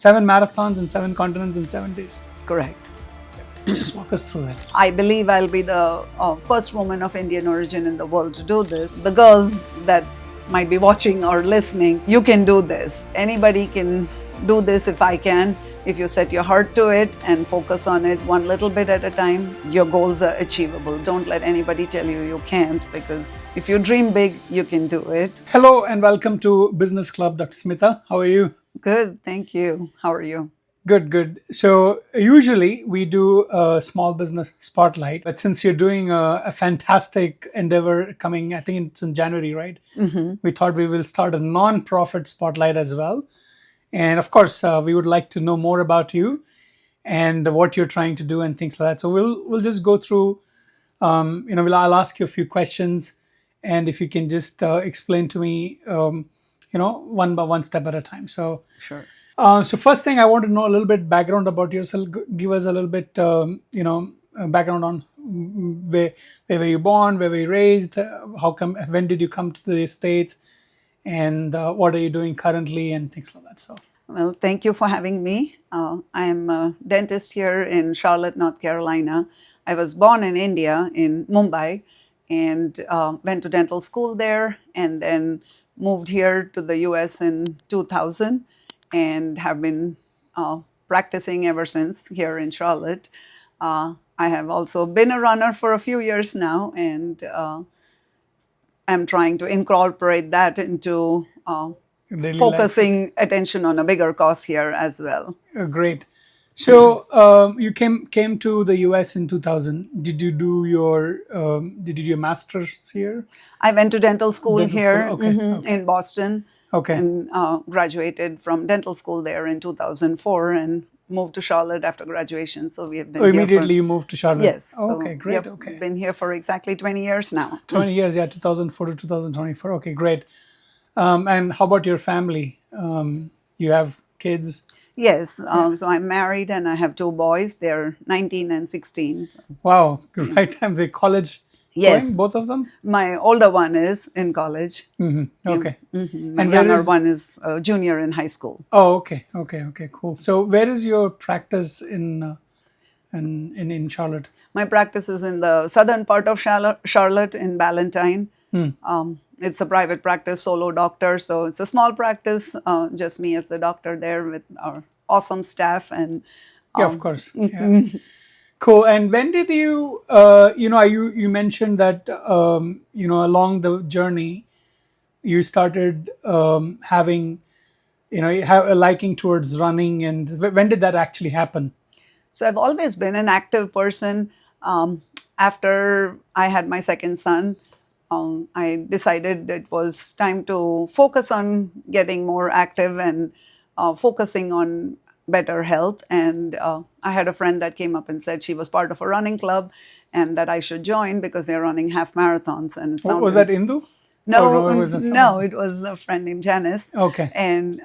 7 marathons in 7 continents in 7 days. Correct. Just walk us through that. I believe I'll be the first woman of Indian origin in the world to do this. The girls that might be watching or listening, you can do this. Anybody can do this if I can. If you set your heart to it and focus on it one little bit at a time, your goals are achievable. Don't let anybody tell you you can't, because if you dream big, you can do it. Hello and welcome to Business Club, Dr. Smita. How are you? Good, thank you. How are you? Good. So usually we do a small business spotlight, but since you're doing a fantastic endeavor coming, I think it's in January, right? Mm-hmm. We thought we will start a non-profit spotlight as well. And of course, we would like to know more about you and what you're trying to do and things like that. So we'll just go through, I'll ask you a few questions, and if you can just explain to me, one by one step at a time. So sure. So first thing, I want to know a little bit background about yourself. Give us a little bit, background on where were you born, where were you raised, when did you come to the States, and what are you doing currently, and things like that. So. Well, thank you for having me. I am a dentist here in Charlotte, North Carolina. I was born in India, in Mumbai, and went to dental school there, and then moved here to the US in 2000. And have been practicing ever since here in Charlotte. I have also been a runner for a few years now, and I'm trying to incorporate that into focusing attention on a bigger cause here as well. Great. So you came to the US in 2000. Did you do your master's here? I went to dental school here. Okay. In Boston. Okay. And graduated from dental school there in 2004 and moved to Charlotte after graduation. So we have been immediately you moved to Charlotte? Yes. Okay, great. Okay. Been here for exactly 20 years now. 20 years, yeah, 2004 to 2024. Okay, great. And how about your family? You have kids? Yes. So I'm married and I have 2 boys. They're 19 and 16. Wow, right time. They college? Yes. Going, both of them? My older one is in college. Mm-hmm. Okay. Mm-hmm. My younger one is a junior in high school. Oh, okay, cool. So where is your practice in Charlotte? My practice is in the southern part of Charlotte in Ballantyne. It's a private practice, solo doctor. So it's a small practice, just me as the doctor there with our awesome staff. And yeah, of course. Yeah. Cool. And when did you, you mentioned that, along the journey, you started having, a liking towards running. And when did that actually happen? So I've always been an active person. After I had my second son, I decided it was time to focus on getting more active and focusing on better health. And I had a friend that came up and said she was part of a running club and that I should join because they're running half marathons. And it was that Indu? No, it was a friend named Janice. Okay. And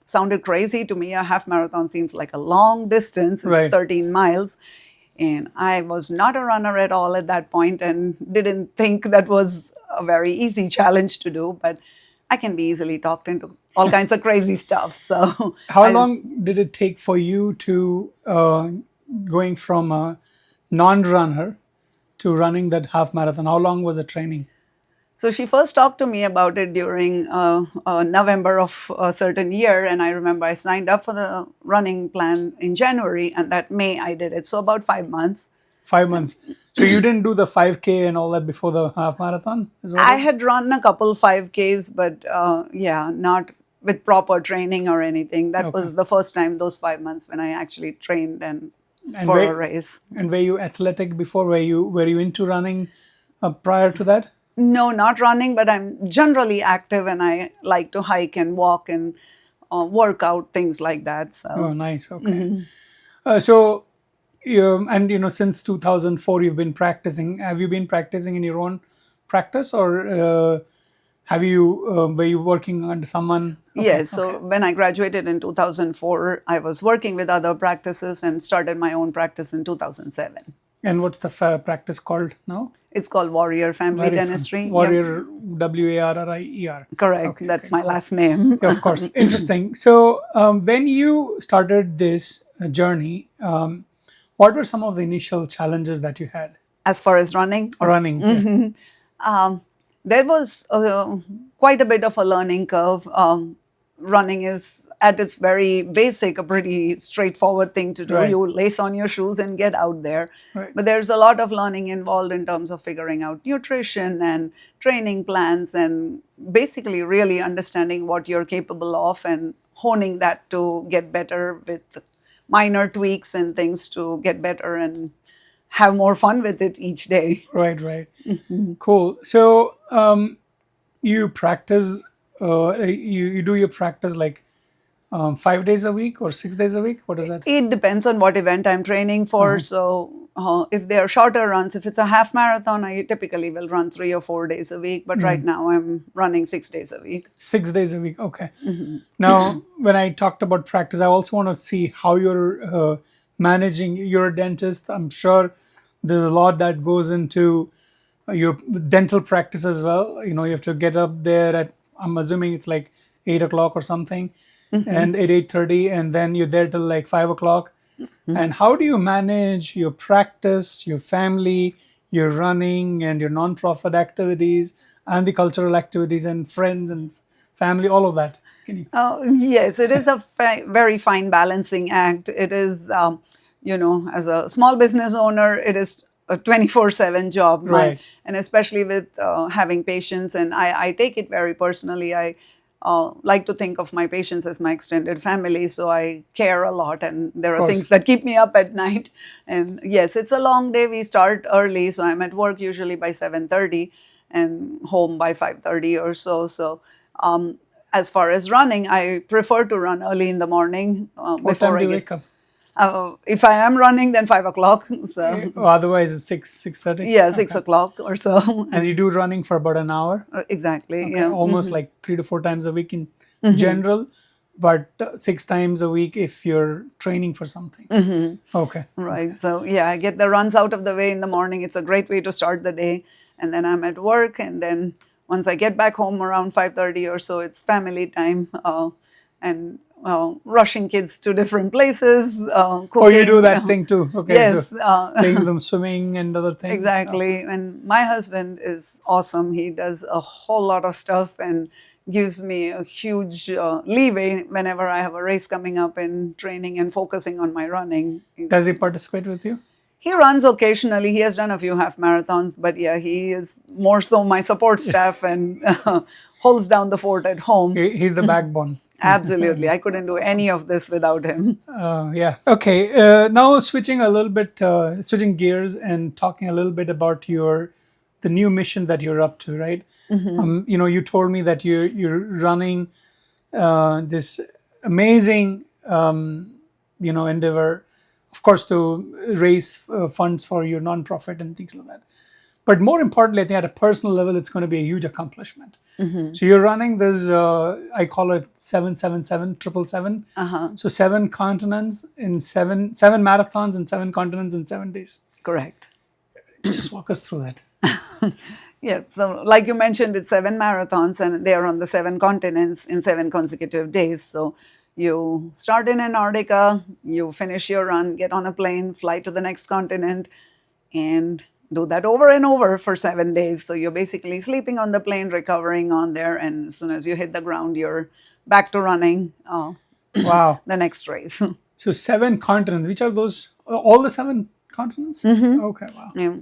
sounded crazy to me. A half marathon seems like a long distance. It's right. 13 miles. And I was not a runner at all at that point and didn't think that was a very easy challenge to do. But I can be easily talked into all kinds of crazy stuff. So how long did it take for you to going from a non-runner to running that half marathon? How long was the training? So she first talked to me about it during November of a certain year. And I remember I signed up for the running plan in January, and that May I did it. So about 5 months. 5 months. So you didn't do the 5K and all that before the half marathon? I had run a couple 5Ks, but not with proper training or anything. That was the first time, those 5 months, when I actually trained for a race. And were you athletic before? Were you into running prior to that? No, not running, but I'm generally active and I like to hike and walk and work out, things like that. So. Oh, nice. Okay. Mm-hmm. Since 2004, you've been practicing. Have you been practicing in your own practice, or were you working under someone? Okay, yes. So when I graduated in 2004, I was working with other practices and started my own practice in 2007. And what's the practice called now? It's called Warrior Family Very fun. Dentistry. Yep. Warrior, Warrier. Correct. Okay, That's okay, my cool. last name. Yeah, of course. Interesting. So, when you started this journey, what were some of the initial challenges that you had As far as running, running? Yeah. there was quite a bit of a learning curve. Running is at its very basic a pretty straightforward thing to do. Right. You lace on your shoes and get out there. Right. But there's a lot of learning involved in terms of figuring out nutrition and training plans and basically really understanding what you're capable of and honing that to get better with minor tweaks and things to get better and have more fun with it each day. Right, right. Cool. So, you practice, you do your practice like 5 days a week or 6 days a week? What is that? It depends on what event I'm training for. So, if they are shorter runs, if it's a half marathon, I typically will run 3 or 4 days a week. But right now, I'm running 6 days a week. 6 days a week. Okay. Now, when I talked about practice, I also want to see how you're managing. You're a dentist. I'm sure there's a lot that goes into your dental practice as well. You know, you have to get up there at, I'm assuming it's like 8 o'clock or something, and at 8:30, and then you're there till like 5 o'clock. And how do you manage your practice, your family, your running, and your nonprofit activities, and the cultural activities, and friends and family, all of that? Can you? Yes, it is a very fine balancing act. It is, as a small business owner, it is a 24/7 job. Right. And especially with having patients, and I take it very personally. I like to think of my patients as my extended family, so I care a lot, and there are things that keep me up at night. And yes, it's a long day. We start early, so I'm at work usually by 7:30 and home by 5:30 or so. So, as far as running, I prefer to run early in the morning What time do you wake up? If I am running, then 5 o'clock. So Otherwise, it's 6:30. yeah, 6 o'clock or so. And you do running for about an hour. Exactly. Okay, Yeah. almost like 3 to 4 times a week in general, but 6 times a week if you're training for something. Okay. Right. So yeah, I get the runs out of the way in the morning. It's a great way to start the day, and then I'm at work, and then once I get back home around 5:30 or so, it's family time, and rushing kids to different places. Cooking. Oh, you do that thing too. Okay. Yes. So taking them swimming and other things. Exactly. And my husband is awesome. He does a whole lot of stuff and gives me a huge leeway whenever I have a race coming up and training and focusing on my running. Does he participate with you? He runs occasionally. He has done a few half marathons, but yeah, he is more so my support staff and holds down the fort at home. He's the backbone. Absolutely. I couldn't do any of this without him. Yeah. Okay. Now switching a little bit, switching gears and talking a little bit about the new mission that you're up to, right? You told me that you're running this amazing, endeavor, of course, to raise funds for your nonprofit and things like that. But more importantly, I think at a personal level, it's going to be a huge accomplishment. So you're running this, I call it 777-777. So 7 continents in seven marathons in 7 continents in 7 days. Correct. Just walk us through that. Yeah. So like you mentioned, it's 7 marathons and they are on the 7 continents in 7 consecutive days. So you start in Antarctica, you finish your run, get on a plane, fly to the next continent, and do that over and over for 7 days. So you're basically sleeping on the plane, recovering on there, and as soon as you hit the ground, you're back to running Wow. the next race. So 7 continents. Which are those? All the 7 continents? Okay, wow. Yeah.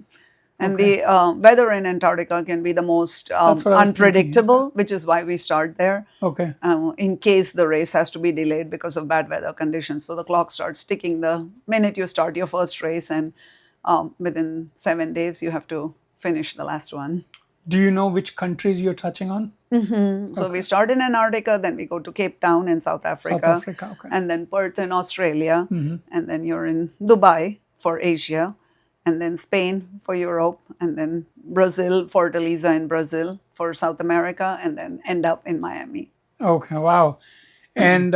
And the weather in Antarctica can be the most what I was thinking. unpredictable, which is why we start there. Okay. In case the race has to be delayed because of bad weather conditions. So the clock starts ticking the minute you start your first race, and within 7 days, you have to finish the last one. Do you know which countries you're touching on? So we start in Antarctica, then we go to Cape Town in South Africa, South Africa, okay. and then Perth in Australia, and then you're in Dubai for Asia, and then Spain for Europe, and then Brazil, Fortaleza in Brazil for South America, and then end up in Miami. Okay, wow. And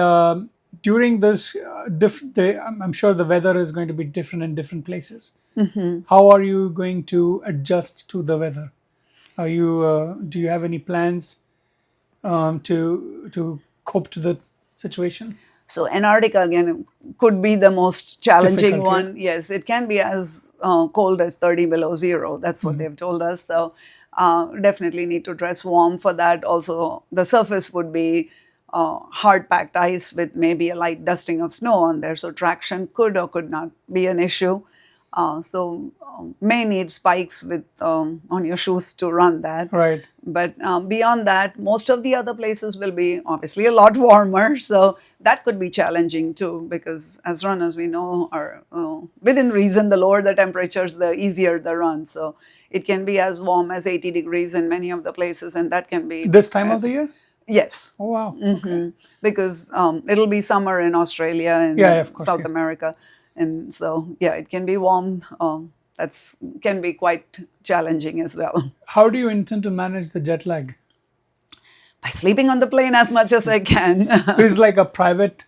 during this, I'm sure the weather is going to be different in different places. How are you going to adjust to the weather? Are you do you have any plans to cope to the situation? So Antarctica again could be the most challenging Difficult, yeah. one. Yes, it can be as cold as 30 below zero. That's what they've told us. So definitely need to dress warm for that. Also, the surface would be hard packed ice with maybe a light dusting of snow on there. So traction could or could not be an issue. May need spikes with on your shoes to run that. Right. But beyond that, most of the other places will be obviously a lot warmer. So that could be challenging too, because as runners, we know are within reason, the lower the temperatures, the easier the run. So it can be as warm as 80 degrees in many of the places, and that can be. This time of the year? Yes. Oh, wow. Okay. Because it'll be summer in Australia and Yeah, of course, South yeah. America. And so, yeah, it can be warm. That's can be quite challenging as well. How do you intend to manage the jet lag? By sleeping on the plane as much as I can. So it's like a private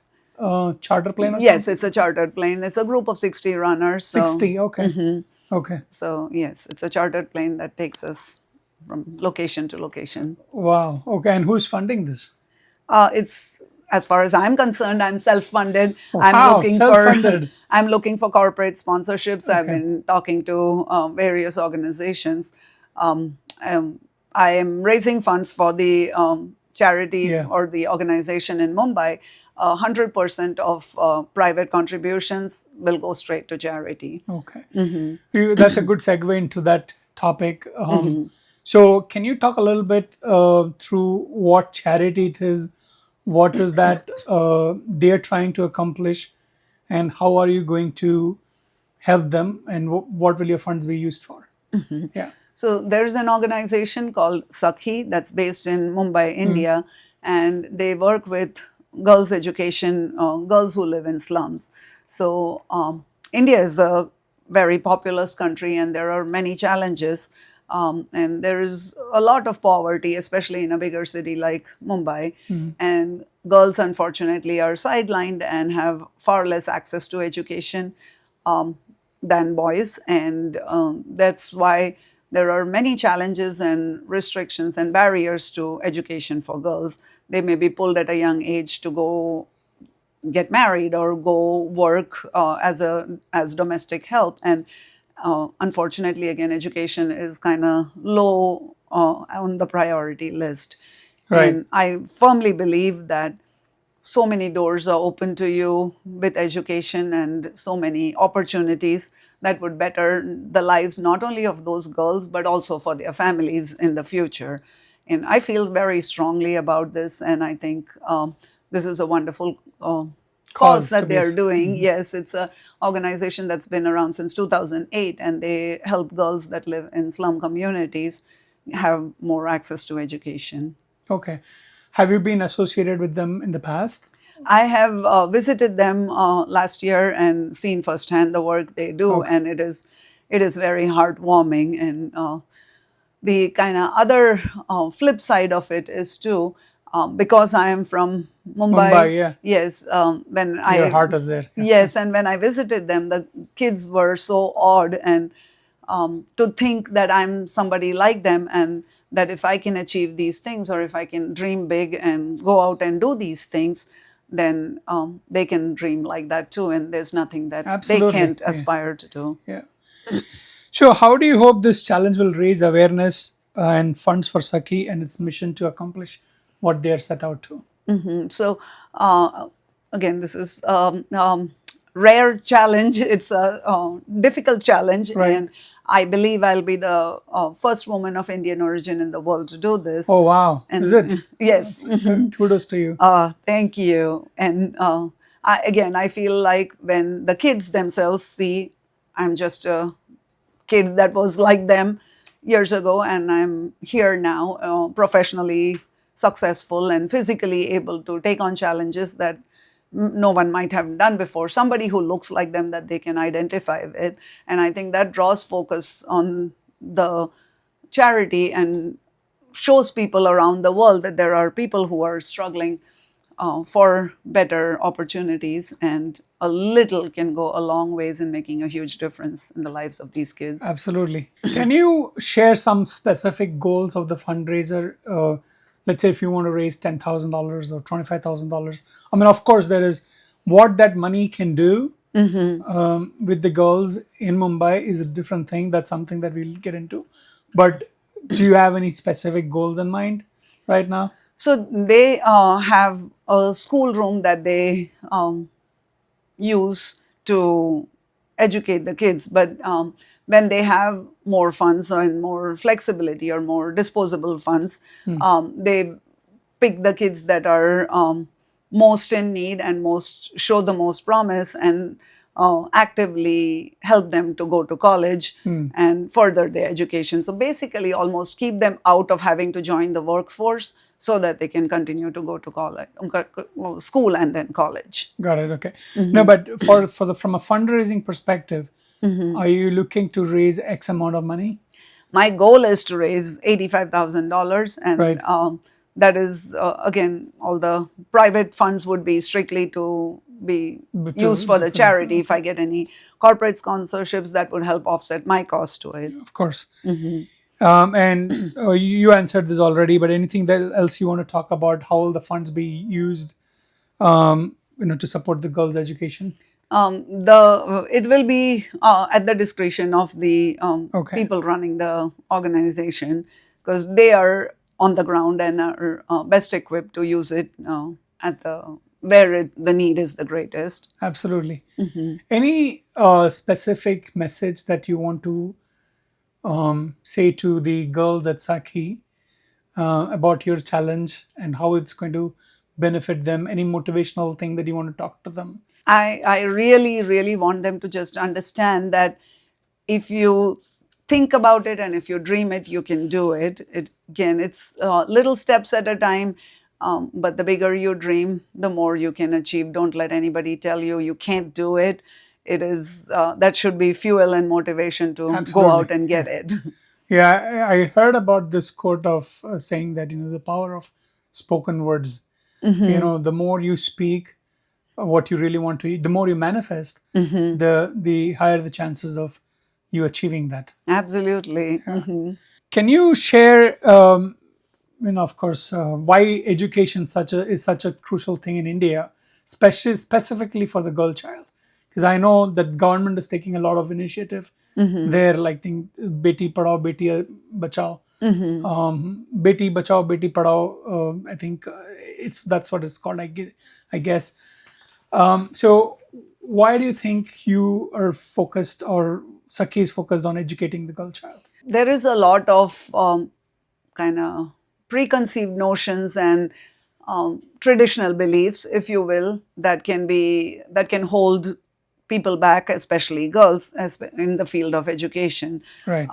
charter plane or Yes, something? it's a chartered plane. It's a group of 60 runners. So, 60, okay. Okay. So, yes, it's a chartered plane that takes us from location to location. Wow. Okay. And who's funding this? It's as far as I'm concerned, I'm self-funded. Wow, self-funded. I'm looking for corporate sponsorships. I've been talking to various organizations. I am raising funds for the charity Yeah. or the organization in Mumbai. 100% of private contributions will go straight to charity. Okay. That's a good segue into that topic. So, can you talk a little bit through what charity it is? What is that they're trying to accomplish? And how are you going to help them? And what will your funds be used for? Yeah. So there's an organization called Sakhi that's based in Mumbai, India, and they work with girls' education, girls who live in slums. So India is a very populous country, and there are many challenges. And there is a lot of poverty, especially in a bigger city like Mumbai. And girls, unfortunately, are sidelined and have far less access to education than boys. And that's why there are many challenges and restrictions and barriers to education for girls. They may be pulled at a young age to go get married or go work as domestic help. And unfortunately, again, education is kind of low on the priority list. Right. And I firmly believe that so many doors are open to you with education and so many opportunities that would better the lives not only of those girls but also for their families in the future. And I feel very strongly about this, and I think this is a wonderful cause that they are doing. Yes, it's an organization that's been around since 2008, and they help girls that live in slum communities have more access to education. Okay. Have you been associated with them in the past? I have visited them last year and seen firsthand the work they do, and it is very heartwarming. And the kind of other flip side of it is too, because I am from Mumbai. Yeah. Yes, when Your heart is there. Yes, and when I visited them, the kids were so awed, and to think that I'm somebody like them, and that if I can achieve these things, or if I can dream big and go out and do these things, then they can dream like that too. And there's nothing that Absolutely. they can't aspire to do. Yeah. So, how do you hope this challenge will raise awareness and funds for Sakhi and its mission to accomplish what they are set out to? So, again, this is rare challenge. It's a difficult challenge, Right. and I believe I'll be the first woman of Indian origin in the world to do this. Oh, wow. And Is it? Yes. Kudos to you. Thank you. And I feel like when the kids themselves see I'm just a kid that was like them years ago, and I'm here now, professionally successful and physically able to take on challenges that no one might have done before, somebody who looks like them that they can identify with. And I think that draws focus on the charity and shows people around the world that there are people who are struggling for better opportunities, and a little can go a long ways in making a huge difference in the lives of these kids. Absolutely. Can you share some specific goals of the fundraiser? Let's say if you want to raise $10,000 or $25,000. I mean, of course, there is what that money can do with the girls in Mumbai is a different thing. That's something that we'll get into. But do you have any specific goals in mind right now? So they have a schoolroom that they use to educate the kids, but when they have more funds and more flexibility or more disposable funds, they pick the kids that are most in need and most show the most promise, and actively help them to go to college and further their education. So basically almost keep them out of having to join the workforce so that they can continue to go to college, school and then college. Got it. Okay. No, but from a fundraising perspective, are you looking to raise X amount of money? My goal is to raise $85,000, and Right. that is again, all the private funds would be strictly to be used for the charity. If I get any corporate sponsorships, that would help offset my cost to it. Of course. And you answered this already, but anything else you want to talk about? How will the funds be used, to support the girls' education? It will be at the discretion of the Okay. people running the organization, because they are on the ground and are best equipped to use it at the need is the greatest. Absolutely. Any specific message that you want to say to the girls at Sakhi about your challenge and how it's going to benefit them? Any motivational thing that you want to talk to them? I really, really want them to just understand that if you think about it and if you dream it, you can do it. It's little steps at a time, but the bigger you dream, the more you can achieve. Don't let anybody tell you you can't do it. It is that should be fuel and motivation to Absolutely. go out and get it. Yeah, I heard about this quote of saying that the power of spoken words. The more you speak what you really want to, the more you manifest, the higher the chances of you achieving that. Absolutely. Can you share, of course, why education is such a crucial thing in India, specifically for the girl child? Because I know that government is taking a lot of initiative there, like Beti Padhao, Beti Bachao, Beti Bachao, Beti Padhao. I think that's what it's called. I guess. So, why do you think you are focused, or Sakhi is focused on educating the girl child? There is a lot of kind of preconceived notions and traditional beliefs, if you will, that can hold people back, especially girls, in the field of education. Right.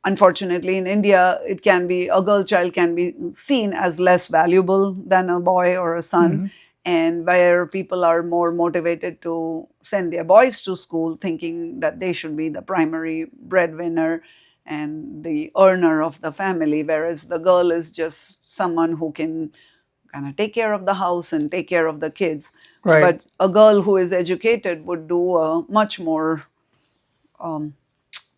Unfortunately, in India, a girl child can be seen as less valuable than a boy or a son. And where people are more motivated to send their boys to school, thinking that they should be the primary breadwinner and the earner of the family, whereas the girl is just someone who can kind of take care of the house and take care of the kids. Right. But a girl who is educated would do a much more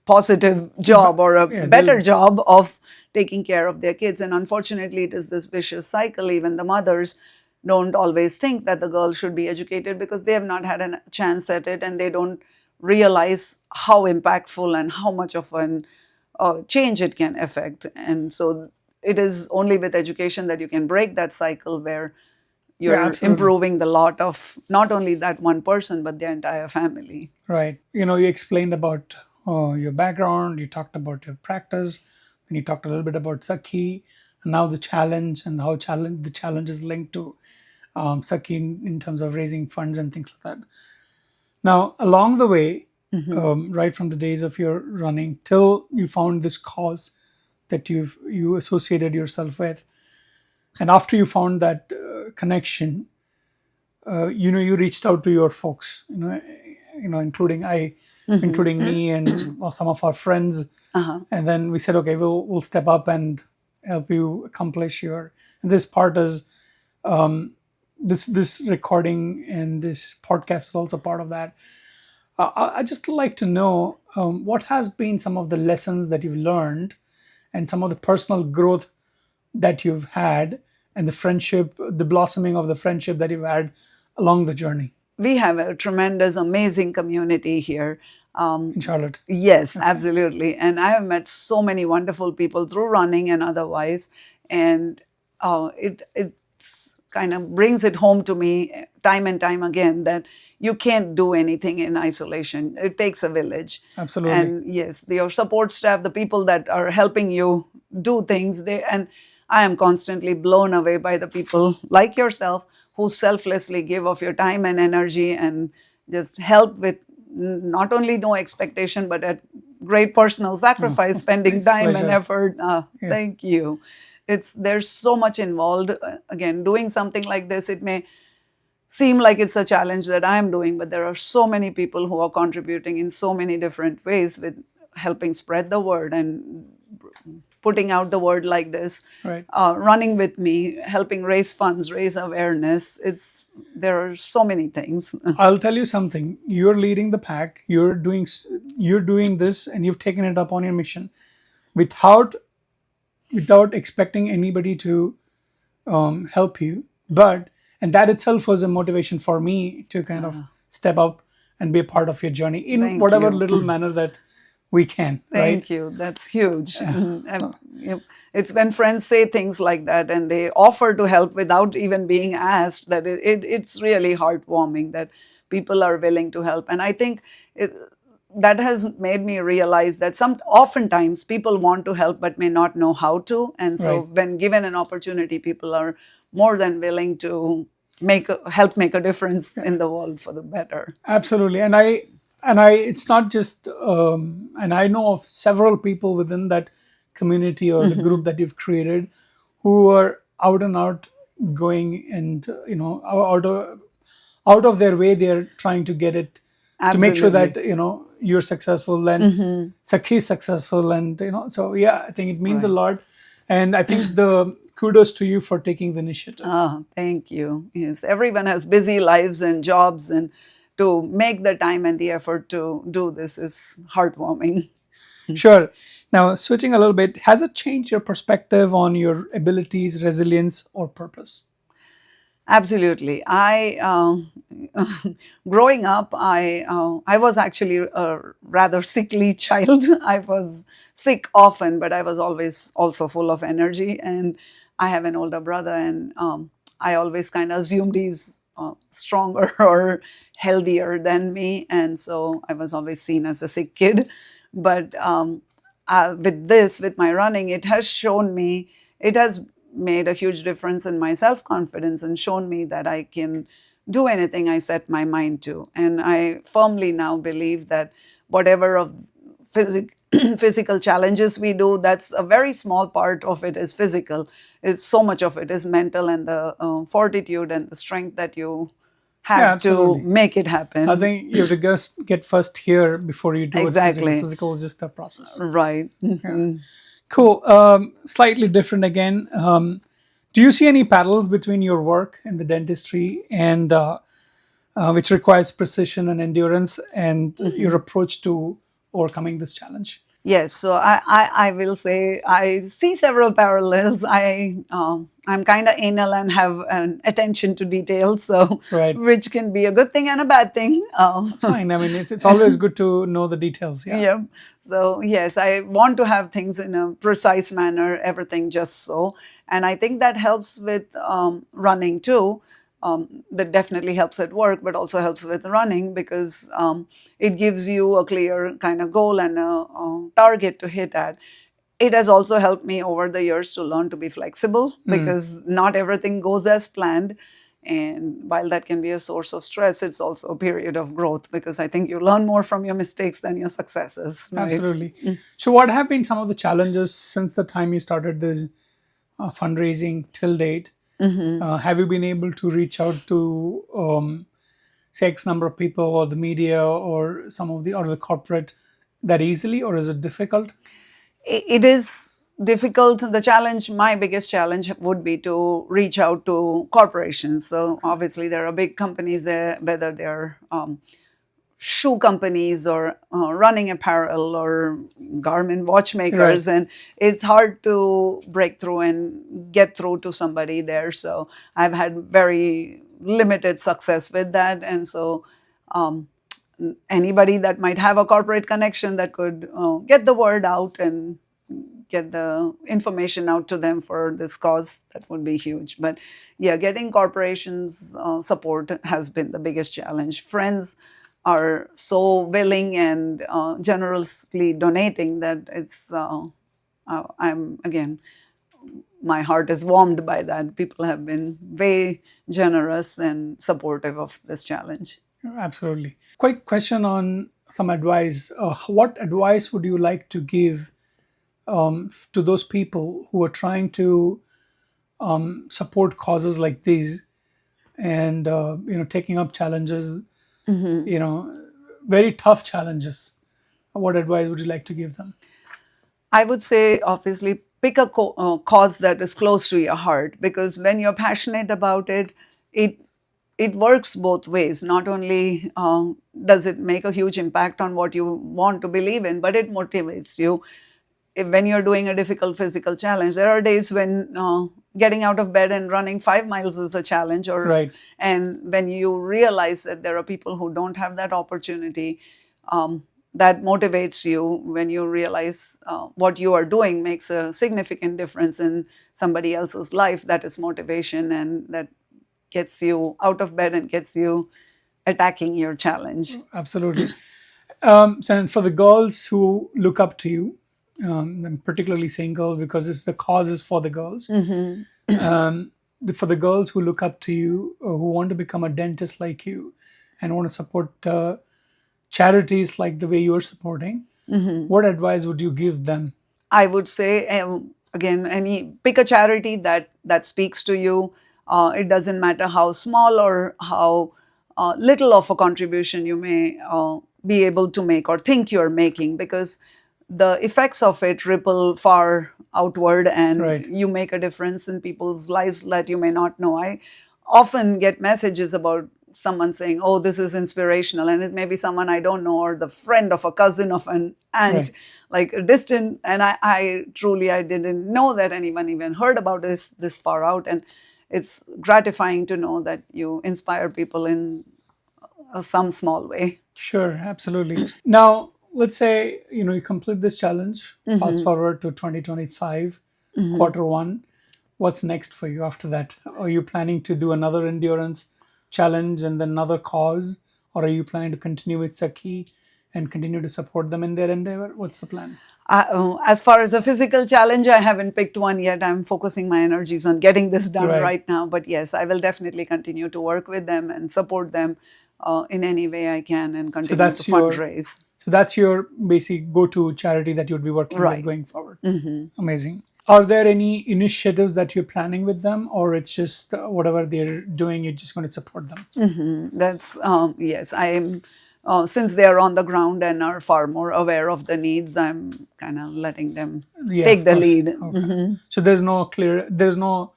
positive job, or a better job of taking care of their kids. And unfortunately, it is this vicious cycle. Even the mothers don't always think that the girl should be educated because they have not had a chance at it, and they don't realize how impactful and how much of an change it can affect. And so it is only with education that you can break that cycle where you're improving the lot of not only that one person, but the entire family. Right. You explained about your background, you talked about your practice, and you talked a little bit about Sakhi, and now the challenge and how the challenge is linked to Sakhi in terms of raising funds and things like that. Now, along the way, right from the days of your running till you found this cause that you associated yourself with, and after you found that connection, you reached out to your folks, including including me and some of our friends, and then we said, okay, we'll step up and help you accomplish and this part is this recording and this podcast is also part of that. I just like to know what has been some of the lessons that you've learned and some of the personal growth that you've had and the friendship, the blossoming of the friendship that you've had along the journey We have a tremendous, amazing community here. in Charlotte. Yes, absolutely. And I have met so many wonderful people through running and otherwise. And it's kind of brings it home to me time and time again that you can't do anything in isolation. It takes a village. Absolutely. And yes, your support staff, the people that are helping you do things, and I am constantly blown away by the people like yourself who selflessly give of your time and energy and just help with not only no expectation but at great personal sacrifice, spending It's time and pleasure. effort. Thank you. There's so much involved. Again, doing something like this, it may seem like it's a challenge that I'm doing, but there are so many people who are contributing in so many different ways with helping spread the word and putting out the word like this, Right. running with me, helping raise funds, raise awareness. There are so many things. I'll tell you something. You're leading the pack. You're doing this, and you've taken it upon your mission without expecting anybody to help you. And that itself was a motivation for me to kind of step up and be a part of your journey in Thank whatever you. little manner that we can. Right? Thank you. That's huge. It's when friends say things like that and they offer to help without even being asked that it's really heartwarming that people are willing to help. And I think that has made me realize that oftentimes people want to help but may not know how to. And so Right. when given an opportunity, people are more than willing to help make a difference in the world for the better. Absolutely. And I it's not just and I know of several people within that community or the group that you've created who are out and out going and out of their way. They're trying to get it to make sure that Absolutely. you're successful and Sakhi is successful, and so yeah, I think it means a Right. lot, and I think the kudos to you for taking the initiative. Oh, thank you. Yes, everyone has busy lives and jobs, and to make the time and the effort to do this is heartwarming. Sure. Now, switching a little bit, has it changed your perspective on your abilities, resilience, or purpose? Absolutely. Growing up, I was actually a rather sickly child. I was sick often, but I was always also full of energy. And I have an older brother, and I always kind of assumed he's stronger or healthier than me, and so I was always seen as a sick kid. But with my running, it has made a huge difference in my self confidence and shown me that I can do anything I set my mind to. And I firmly now believe that whatever of physical challenges we do, that's a very small part of it is physical. It's so much of it is mental, and the fortitude and the strength that you Yeah, have to absolutely. make it I happen. think you have to just get first here before you do it physical. Exactly. Physical is just a process. Right. Cool. Slightly different again. Do you see any parallels between your work in the dentistry and which requires precision and endurance and your approach to overcoming this challenge? Yes, so I will say I see several parallels. I'm kind of anal and have an attention to detail, so Right. which can be a good thing and a bad thing. It's fine. I mean, it's always good to know the details. Yeah. Yeah. So yes, I want to have things in a precise manner, everything just so, and I think that helps with running too. That definitely helps at work, but also helps with running because it gives you a clear kind of goal and a target to hit at. It has also helped me over the years to learn to be flexible because not everything goes as planned. And while that can be a source of stress, it's also a period of growth because I think you learn more from your mistakes than your successes, right? Absolutely. So, what have been some of the challenges since the time you started this fundraising till date? Have you been able to reach out to say X number of people or the media or some of the or the corporate that easily, or is it difficult? It is difficult. The challenge, my biggest challenge would be to reach out to corporations. So obviously there are big companies there, whether they're shoe companies or running apparel or garment Right. watchmakers, and it's hard to break through and get through to somebody there. So I've had very limited success with that, and so anybody that might have a corporate connection that could get the word out and get the information out to them for this cause, that would be huge. But yeah, getting corporations support has been the biggest challenge. Friends are so willing and generously donating that I'm again, my heart is warmed by that. People have been way generous and supportive of this challenge. Absolutely. Quick question on some advice. What advice would you like to give to those people who are trying to support causes like these and taking up challenges, you know, very tough challenges? What advice would you like to give them? I would say, obviously, pick a cause that is close to your heart, because when you're passionate about it, it it works both ways. Not only does it make a huge impact on what you want to believe in, but it motivates you. When you're doing a difficult physical challenge, there are days when getting out of bed and running 5 miles is a challenge, or Right. and when you realize that there are people who don't have that opportunity, that motivates you. When you realize what you are doing makes a significant difference in somebody else's life, that is motivation, and that gets you out of bed and gets you attacking your challenge. Absolutely. So for the girls who look up to you, I'm particularly saying girls because it's the cause is for the girls. For the girls who look up to you, who want to become a dentist like you, and want to support charities like the way you're supporting, what advice would you give them? I would say, again, any pick a charity that speaks to you. It doesn't matter how small or how little of a contribution you may be able to make or think you're making, because the effects of it ripple far outward, and Right. you make a difference in people's lives that you may not know. I often get messages about someone saying, "Oh, this is inspirational," and it may be someone I don't know, or the friend of a cousin of an aunt, Right. like a distant. And I truly, I didn't know that anyone even heard about this far out, and it's gratifying to know that you inspire people in some small way. Sure, absolutely. Now, let's say you complete this challenge. Fast forward to 2025, quarter one. What's next for you after that? Are you planning to do another endurance challenge and then another cause, or are you planning to continue with Sakhi and continue to support them in their endeavor? What's the plan? As far as a physical challenge, I haven't picked one yet. I'm focusing my energies on getting this done Right. right now. But yes, I will definitely continue to work with them and support them in any way I can, and So continue to that's your fundraise. so that's your basic go-to charity that you'd be working with Right. going forward. Amazing. Are there any initiatives that you're planning with them, or it's just whatever they're doing, you're just going to support them? That's yes. I am. Since they are on the ground and are far more aware of the needs, I'm kind of letting them Yeah, take of the course. lead. Okay. So there's no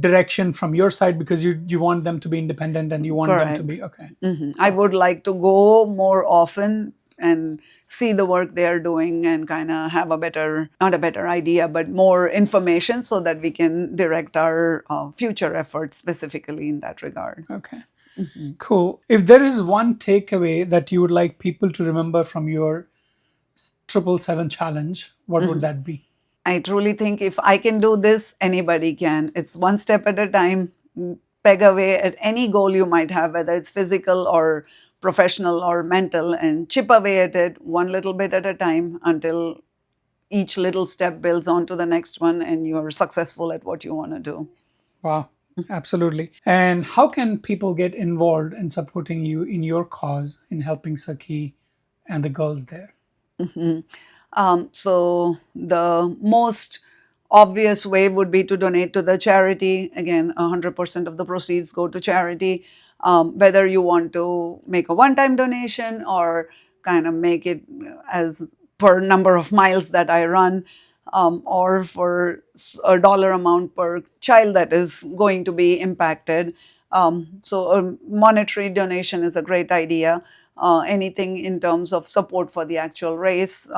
direction from your side because you want them to be independent and you want them to Correct. be okay. I would like to go more often and see the work they are doing, and kind of have a better, not a better idea, but more information, so that we can direct our future efforts specifically in that regard. Okay. Cool. If there is one takeaway that you would like people to remember from your 777 challenge, what would that be? I truly think if I can do this, anybody can. It's one step at a time. Peg away at any goal you might have, whether it's physical or professional or mental, and chip away at it one little bit at a time until each little step builds onto the next one and you're successful at what you want to do. Wow. Absolutely. And how can people get involved in supporting you in your cause in helping Sakhi and the girls there? So the most obvious way would be to donate to the charity. Again, 100% of the proceeds go to charity. Whether you want to make a one-time donation or kind of make it as per number of miles that I run, or for a dollar amount per child that is going to be impacted. So a monetary donation is a great idea. Anything in terms of support for the actual race,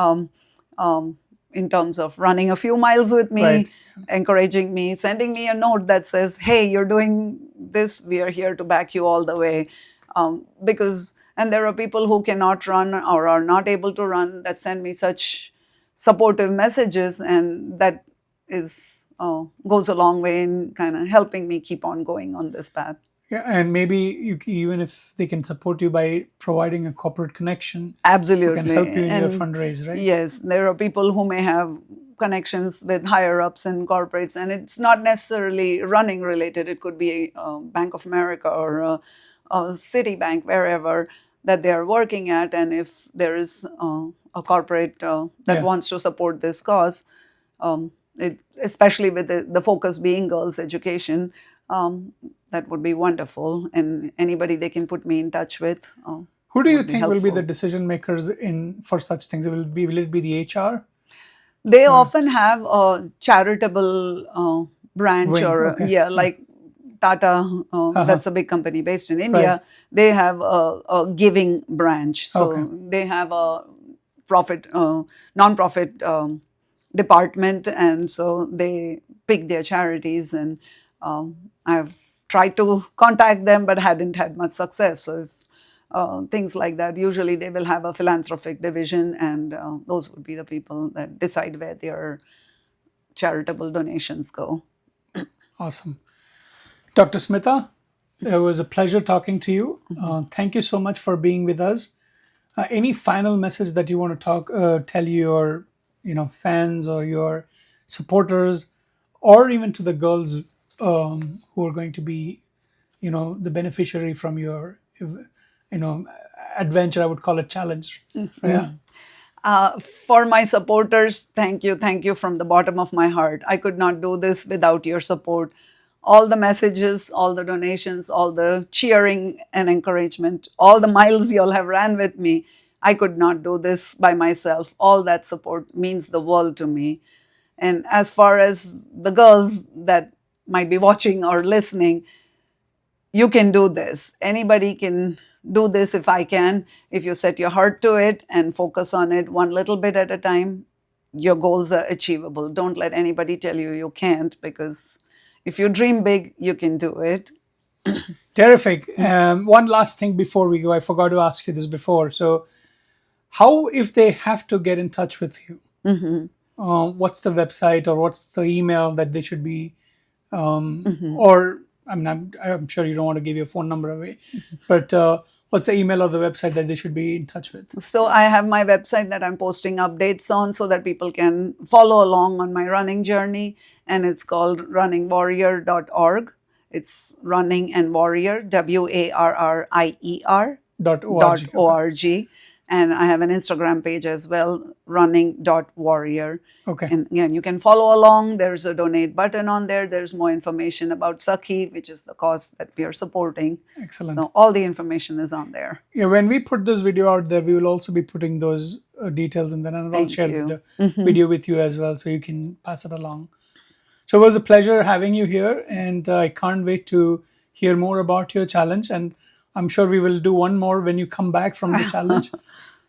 in terms of running a few miles with me, Right. encouraging me, sending me a note that says, hey, you're doing this, we are here to back you all the way. And there are people who cannot run or are not able to run that send me such supportive messages, and that is goes a long way in kind of helping me keep on going on this path. Yeah, and maybe even if they can support you by providing a corporate connection, who can Absolutely. help you in your And fundraise, right? yes, there are people who may have connections with higher ups in corporates, and it's not necessarily running related. It could be Bank of America or a Citibank, wherever that they are working at. And if there is a corporate that Yeah. wants to support this cause, especially with the focus being girls' education, that would be wonderful. And anybody they can put me in touch with. Who do you Would be think will be the helpful. decision makers in for such things? Will it be the HR They often have a charitable branch, wing? or Okay. yeah, like Tata, that's a big company based in India. Right. They have a giving branch, so Okay. they have a non-profit department, and so they pick their charities. And I've tried to contact them, but hadn't had much success. So if things like that, usually they will have a philanthropic division, and those would be the people that decide where their charitable donations go. Awesome. Dr. Smita, it was a pleasure talking to you. Thank you so much for being with us. Any final message that you want to tell your fans or your supporters, or even to the girls who are going to be the beneficiary from your adventure? I would call it challenge. Yeah. For my supporters, thank you from the bottom of my heart. I could not do this without your support. All the messages, all the donations, all the cheering and encouragement, all the miles you all have ran with me, I could not do this by myself. All that support means the world to me. And as far as the girls that might be watching or listening, you can do this. Anybody can do this if I can. If you set your heart to it and focus on it one little bit at a time, your goals are achievable. Don't let anybody tell you you can't, because if you dream big, you can do it. Terrific. One last thing before we go, I forgot to ask you this before. So, how, if they have to get in touch with you, what's the website or what's the email that they should be, or I'm sure you don't want to give your phone number away, but what's the email or the website that they should be in touch with? So I have my website that I'm posting updates on so that people can follow along on my running journey, and it's called runningwarrior.org. It's running and warrior, WARRIER .org. .org. And I have an Instagram page as well, running.warrior. Okay. And again, you can follow along. There's a donate button on there. There's more information about Sakhi, which is the cause that we are supporting. Excellent. So all the information is on there. Yeah, when we put this video out there, we will also be putting those details, and then I'll Thank share you. the video with you as well, so you can pass it along. So it was a pleasure having you here, and I can't wait to hear more about your challenge. And I'm sure we will do one more when you come back from the challenge.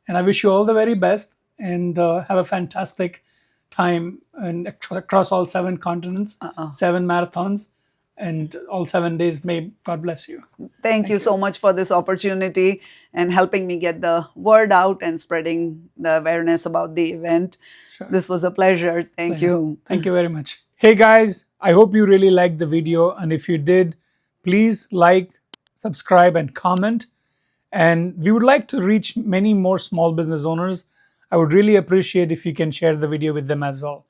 And I wish you all the very best, and have a fantastic time and across all 7 continents, 7 marathons, and all 7 days. May God bless you. Thank you so much for this opportunity and helping me get the word out and spreading the awareness about the event. Sure. This was a pleasure. Thank you. Thank you very much. Hey guys, I hope you really liked the video, and if you did, please like, subscribe, and comment. And we would like to reach many more small business owners. I would really appreciate if you can share the video with them as well.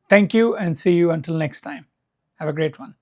Thank you, and see you until next time. Have a great one.